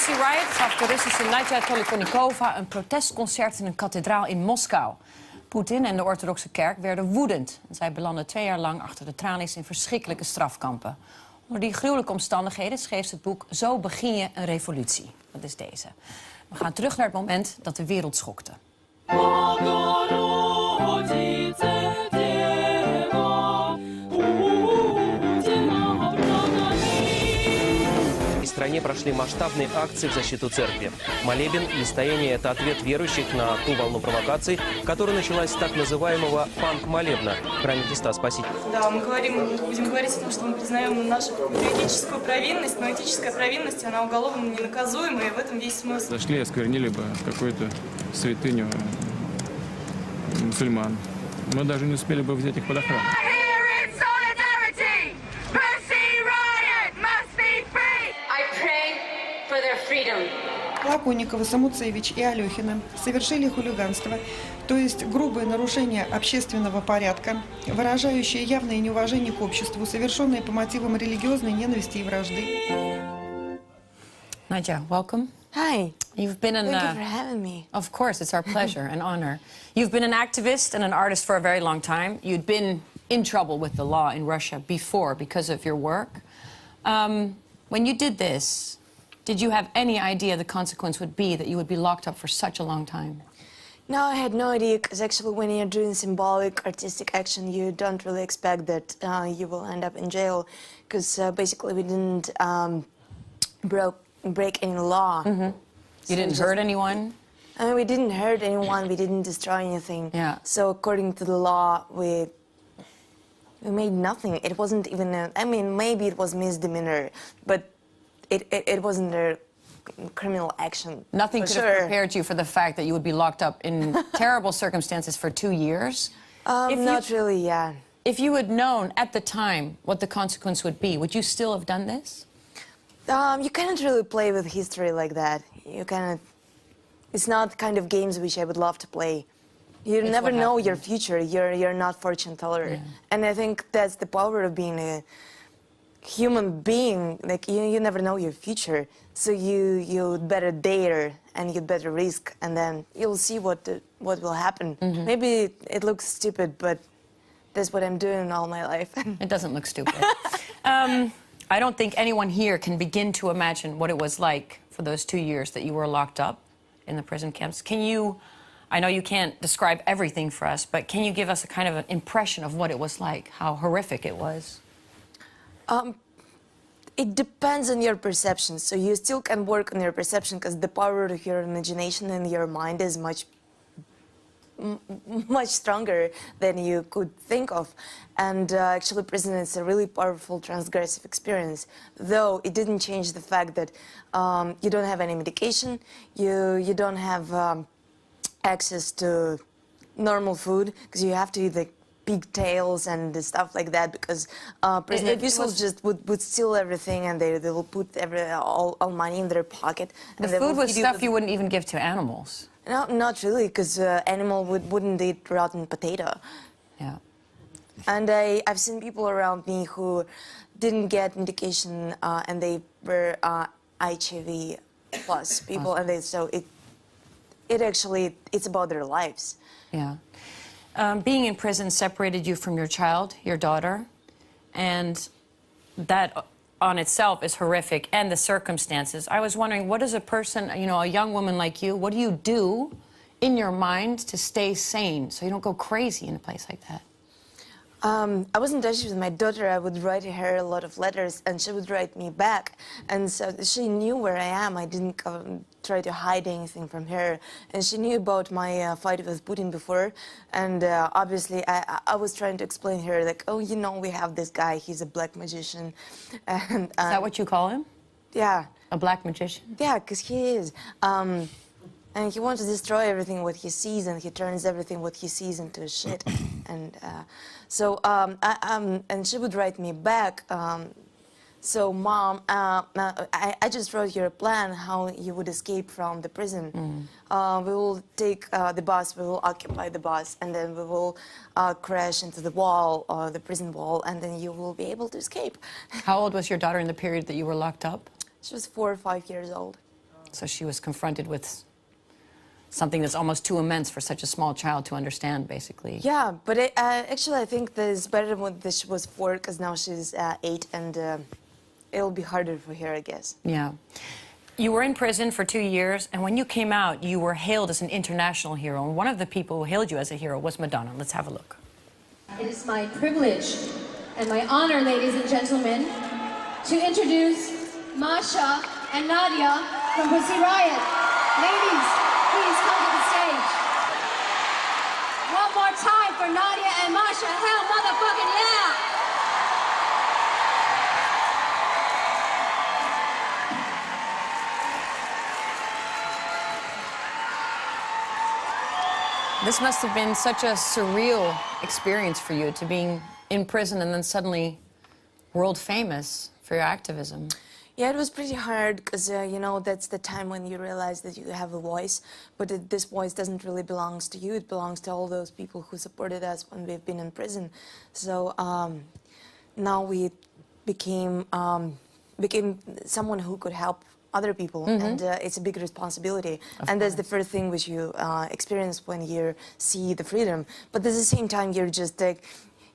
Pussy Riot gaf Russische Nadja Tolokonnikova een protestconcert in een kathedraal in Moskou. Poetin en de orthodoxe kerk werden woedend. Zij belanden 2 jaar lang achter de tralies in verschrikkelijke strafkampen. Onder die gruwelijke omstandigheden schreef ze het boek Zo begin je een revolutie. Dat is deze. We gaan terug naar het moment dat de wereld schokte. В стране прошли масштабные акции в защиту церкви. Молебен и стояние – это ответ верующих на ту волну провокаций, которая началась с так называемого панк-молебна в храме Христа Спасителя. Да, мы будем говорить о том, что мы признаем нашу юридическую провинность, но этическая провинность, она уголовно ненаказуема, и в этом весь смысл. Зашли, осквернили бы какую-то святыню мусульман. Мы даже не успели бы взять их под охрану. Тологонникова, Самуцевич и Алехина совершили хулиганство, то есть грубое нарушение общественного порядка, выражающее явное неуважение к обществу, совершенное по мотивам религиозной ненависти и вражды. Nadja, welcome. Hi. You've been an, Thank you for having me. Of course, it's our pleasure and honor. You've been an activist and an artist for a very long time. You'd been in trouble with the law in Russia before because of your work. When you did this, did you have any idea the consequence would be that you would be locked up for such a long time? No, I had no idea, because actually when you're doing symbolic artistic action, you don't really expect that you will end up in jail, because basically we didn't break any law. Mm-hmm. You didn't hurt anyone? I mean, we didn't hurt anyone, we didn't destroy anything. Yeah. So according to the law, we made nothing. It wasn't even I mean, maybe it was misdemeanor, but it wasn't a criminal action. Nothing could have prepared you for the fact that you would be locked up in terrible circumstances for 2 years? Not really, yeah. If you had known at the time what the consequence would be, would you still have done this? You cannot really play with history like that. You cannot. It's not kind of games which I would love to play. You never know your future. You're not fortune teller, yeah. And I think that's the power of being a human being. Like you never know your future, so you'd better dare and you'd better risk, and then you'll see what will happen. Mm-hmm. Maybe it looks stupid, but that's what I'm doing all my life. It doesn't look stupid. I don't think anyone here can begin to imagine what it was like for those 2 years that you were locked up in the prison camps. Can you? I know you can't describe everything for us, but can you give us a kind of an impression of what it was like, how horrific it was? It depends on your perception. So you still can work on your perception, because the power of your imagination and your mind is much stronger than you could think of. And actually, prison is a really powerful transgressive experience. Though it didn't change the fact that you don't have any medication, you don't have access to normal food, because you have to eat like pigtails and stuff like that, because prison officials just would steal everything, and they will put all money in their pocket. The food was stuff you wouldn't even give to animals. No, not really, because animal wouldn't eat rotten potato. Yeah. And I've seen people around me who didn't get medication, and they were HIV plus people, and so it's about their lives. Yeah. Being in prison separated you from your child, your daughter, and that on itself is horrific, and the circumstances. I was wondering, what is a person, you know, a young woman like you, what do you do in your mind to stay sane so you don't go crazy in a place like that? I was in touch with my daughter. I would write her a lot of letters, and she would write me back. And so she knew where I am. I didn't try to hide anything from her. And she knew about my fight with Putin before. And obviously, I was trying to explain to her, like, oh, you know, we have this guy. He's a black magician. And, is that what you call him? Yeah. A black magician? Yeah, because he is. And he wants to destroy everything what he sees, and he turns everything what he sees into shit. And and she would write me back. So, Mom, I just wrote you a plan how you would escape from the prison. Mm. We will take the bus, we will occupy the bus, and then we will crash into the wall, the prison wall, and then you will be able to escape. How old was your daughter in the period that you were locked up? She was 4 or 5 years old. So she was confronted with something that's almost too immense for such a small child to understand, basically. Yeah, but actually I think that it's better when she was 4, because now she's 8, and it'll be harder for her, I guess. Yeah. You were in prison for 2 years, and when you came out, you were hailed as an international hero. And one of the people who hailed you as a hero was Madonna. Let's have a look. It is my privilege and my honor, ladies and gentlemen, to introduce Masha and Nadja from Pussy Riot. Ladies, please come to the stage. One more time for Nadja and Masha. Hell motherfucking yeah! This must have been such a surreal experience for you, to being in prison and then suddenly world famous for your activism. Yeah, it was pretty hard because, you know, that's the time when you realize that you have a voice, but this voice doesn't really belong to you. It belongs to all those people who supported us when we've been in prison. So now we became someone who could help other people, and it's a big responsibility. And that's the first thing which you experience when you see the freedom. But at the same time, you're just like,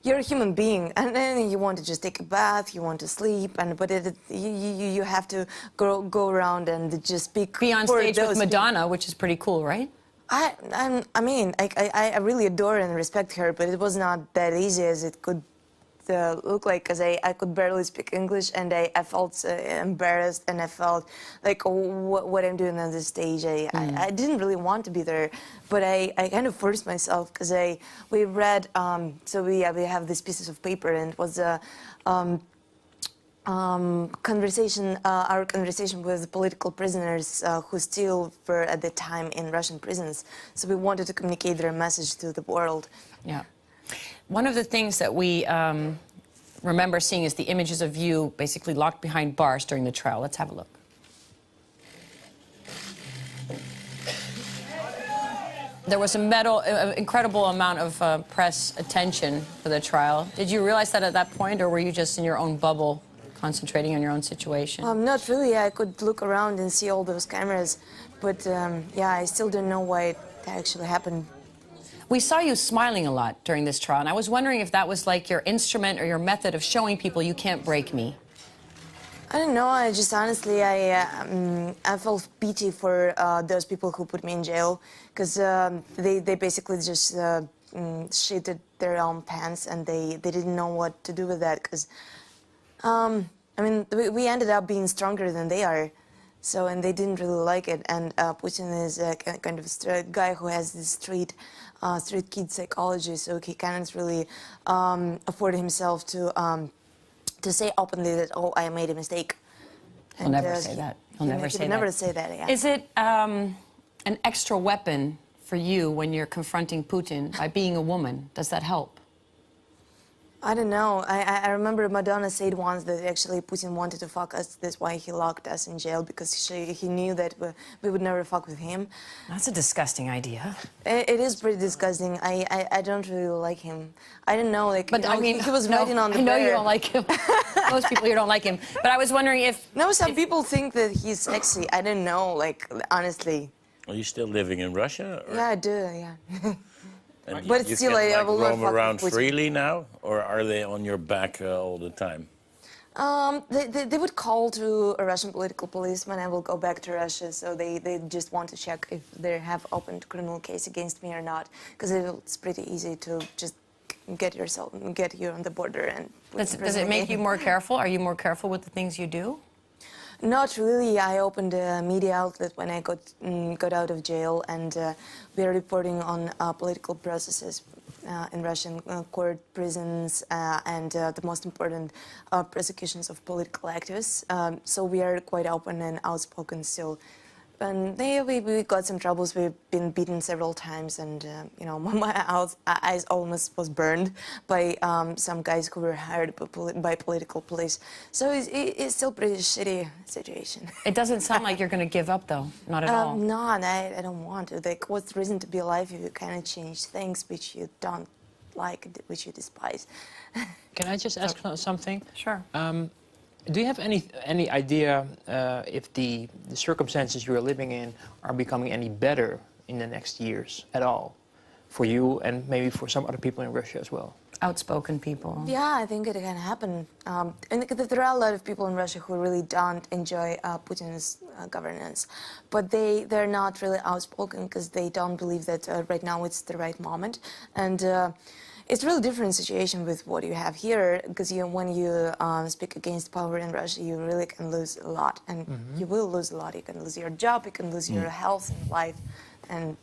you're a human being, and then you want to just take a bath, you want to sleep, but you have to go around and just speak. Be on stage with Madonna, which is pretty cool, right? I mean, I really adore and respect her, but it was not that easy as it could look like, because I could barely speak English, and I felt embarrassed, and I felt like, oh, what I'm doing on this stage. I didn't really want to be there, but I kind of forced myself, because we read, so we have these pieces of paper, and it was a conversation, our conversation with political prisoners who still were at the time in Russian prisons. So we wanted to communicate their message to the world. Yeah. One of the things that we remember seeing is the images of you basically locked behind bars during the trial. Let's have a look. There was an incredible amount of press attention for the trial. Did you realize that at that point, or were you just in your own bubble, concentrating on your own situation? Not really. I could look around and see all those cameras, but yeah, I still don't know why it actually happened. We saw you smiling a lot during this trial, and I was wondering if that was like your instrument or your method of showing people you can't break me. I don't know. I just honestly, I felt pity for those people who put me in jail, because they basically just shitted their own pants, and they didn't know what to do with that. Because I mean, we ended up being stronger than they are. So, and they didn't really like it. And Putin is kind of a guy who has this street kid psychology, so he can't really afford himself to say openly that, oh, I made a mistake. He'll never say that. He'll never say that. Yeah. Is it an extra weapon for you when you're confronting Putin by being a woman? Does that help? I don't know. I remember Madonna said once that actually Putin wanted to fuck us. That's why he locked us in jail, because he knew that we would never fuck with him. That's a disgusting idea. It is pretty disgusting. I don't really like him. I don't know, like, but you know, I mean, he was writing on the I know bear. you don't like him. Most people here don't like him. But I was wondering if... No, some people think that he's sexy. I don't know, like, honestly. Are you still living in Russia? Or? Yeah, I do, yeah. And but you still, can, I will roam not fuck around with Putin. freely now, or are they on your back all the time? They would call to a Russian political policeman. I will go back to Russia, so they just want to check if they have opened criminal case against me or not, because it's pretty easy to just get you on the border and. Does it make you more careful? Are you more careful with the things you do? Not really. I opened a media outlet when I got out of jail, and we are reporting on political processes in Russian court, prisons, and the most important prosecutions of political activists. So we are quite open and outspoken still. And we got some troubles. We've been beaten several times, and you know, my eyes almost was burned by some guys who were hired by political police. So it's still a pretty shitty situation. It doesn't sound like you're going to give up, though. Not at all. No, I don't want to. Like, what's the reason to be alive if you kind of change things which you don't like, which you despise? Can I just ask something? Sure. Do you have any idea if the circumstances you are living in are becoming any better in the next years at all, for you and maybe for some other people in Russia as well? Outspoken people. Yeah, I think it can happen. And there are a lot of people in Russia who really don't enjoy Putin's governance, but they're not really outspoken because they don't believe that right now it's the right moment. And it's a really different situation with what you have here, because when you speak against power in Russia, you really can lose a lot, and you will lose a lot. You can lose your job, you can lose your health and life, and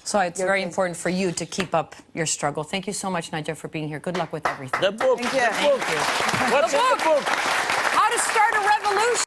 so it's very important for you to keep up your struggle. Thank you so much, Nadja, for being here. Good luck with everything. The book. Thank you. The book. What's in the book? How to Start a Revolution.